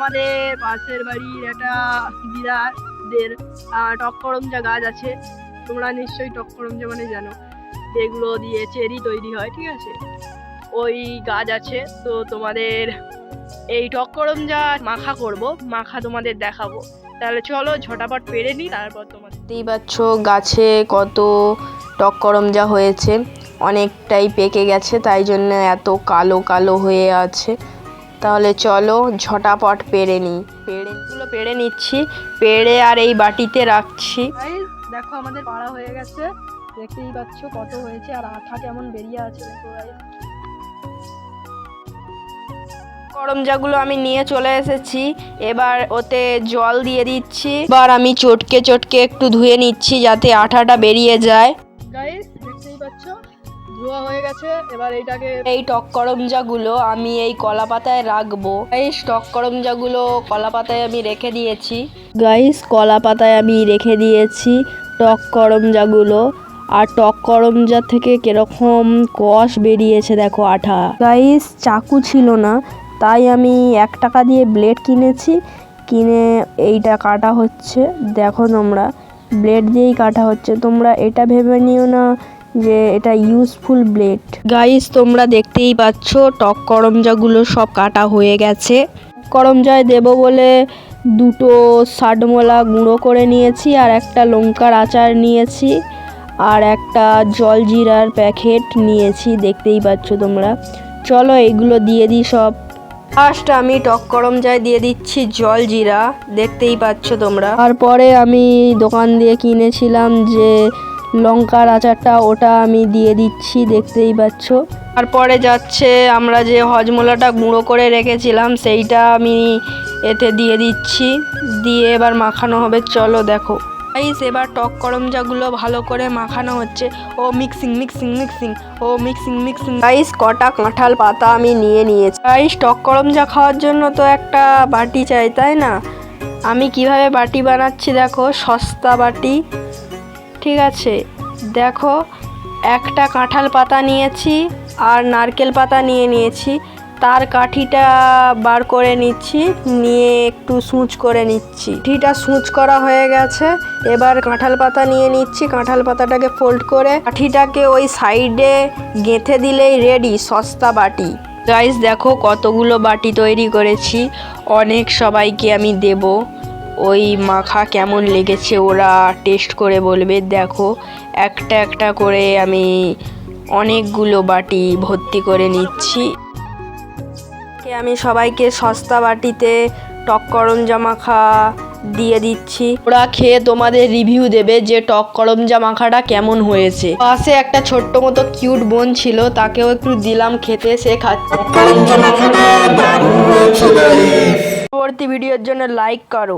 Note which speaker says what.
Speaker 1: আমাদের পাশের বাড়ির একটা দিদাদের টক করমচা গাছ আছে। তোমরা নিশ্চয়ই টক করমচা মানে জানো, যেগুলো দিয়ে চেরি তৈরি হয়, ঠিক আছে? ওই গাছ আছে। তো তোমাদের এই টক করমচা মাখা করব, মাখা তোমাদের দেখাবো। তাহলে চলো ঝটাপট পেরে নিই, তারপর তোমাদের। দেখতেই পাচ্ছ গাছে কত টক করমচা হয়েছে, অনেকটাই পেকে গেছে, তাই জন্য এত কালো কালো হয়ে আছে। তাহলে চলো ঝটাপট পেরে নিই। পেরে নিচ্ছি, পেরে আর এই বাটিতে রাখছি। দেখো আমাদের পাড়া হয়ে গেছে, দেখতেই পাচ্ছ কত হয়েছে, আর আঠা কেমন বেরিয়ে আছে দেখো গাইস। করমচাগুলো আমি নিয়ে চলে এসেছি, এবার ওতে জল দিয়ে দিচ্ছি। এবার আমি চটকে চটকে একটু ধুয়ে নিচ্ছি যাতে আঠাটা বেরিয়ে যায়। গাইস দেখতেই পাচ্ছ ধোয়া হয়ে গেছে। এবার এই টক করমচাগুলো আমি এই কলা পাতায় রাখবো। গাইস টক করমচাগুলো কলা পাতায় আমি রেখে দিয়েছি। টক করমচাগুলো। আর টক করমচা থেকে কিরকম কষ বেরিয়েছে দেখো, আঠা। গাইস চাকু ছিল না, তাই আমি 1 টাকা দিয়ে ব্লেড কিনেছি, কিনে এইটা কাটা হচ্ছে। দেখো তোমরা ব্লেড দিয়েই কাটা হচ্ছে, তোমরা এটা ভেবে নিও না যে এটা ইউজফুল ব্লেড। গাইস তোমরা দেখতেই পাচ্ছ টক করমচাগুলো সব কাটা হয়ে গেছে। করমচায় দেব বলে 2টো ষাটমলা গুঁড়ো করে নিয়েছি, আর একটা লঙ্কার আচার নিয়েছি, আর একটা জলজিরার প্যাকেট নিয়েছি। দেখতেই পাচ্ছ তোমরা। চলো এইগুলো দিয়ে দিই সব। ফার্স্ট আমি টক করমচায় দিয়ে দিচ্ছি জলজিরা, দেখতেই পাচ্ছ তোমরা। তারপরে আমি দোকান দিয়ে কিনেছিলাম যে লঙ্কার আচারটা, ওটা আমি দিয়ে দিচ্ছি, দেখতেই পাচ্ছ। তারপরে যাচ্ছে আমরা যে হজমলাটা গুঁড়ো করে রেখেছিলাম সেইটা আমি এতে দিয়ে দিচ্ছি, দিয়ে এবার মাখানো হবে। চলো দেখো গাইস, এবার টক করমচাগুলো ভালো করে মাখানো হচ্ছে। মিক্সিং। গাইস কটা কাঁঠাল পাতা আমি নিয়ে নিয়েছি। গাইস টক করমচা খাওয়ার জন্য তো একটা বাটি চাই, তাই না? আমি কিভাবে বাটি বানাচ্ছি দেখো, সস্তা বাটি, ঠিক আছে? দেখো একটা কাঁঠাল পাতা নিয়েছি আর নারকেল পাতা নিয়েছি, তার কাঠিটা বার করে নিচ্ছি, নিয়ে একটু সূচ করে নিচ্ছি। কাঠিটা সূচ করা হয়ে গেছে, এবার কাঁঠাল পাতা নিয়ে নিচ্ছি। কাঁঠাল পাতাটাকে ফোল্ড করে কাঠিটাকে ওই সাইডে গেঁথে দিলেই রেডি সস্তা বাটি। গাইস দেখো কতগুলো বাটি তৈরি করেছি, অনেক সবাইকে আমি দেব। ওই মাখা কেমন লেগেছে ওরা টেস্ট করে বলবে। দেখো একটা একটা করে আমি অনেকগুলো বাটি ভর্তি করে নিচ্ছি। আমি সবাইকে সস্তা বাটিতে টক করমচা মাখা দিয়ে দিচ্ছি। ওরা খেয়ে তোমাদের রিভিউ দেবে যে টক করমচা মাখাটা কেমন হয়েছে। পাশে একটা ছোট্ট মতো কিউট বোন ছিল, তাকেও একটু দিলাম খেতে, সে খাচ্ছে। পরবর্তী ভিডিওর জন্য লাইক করো।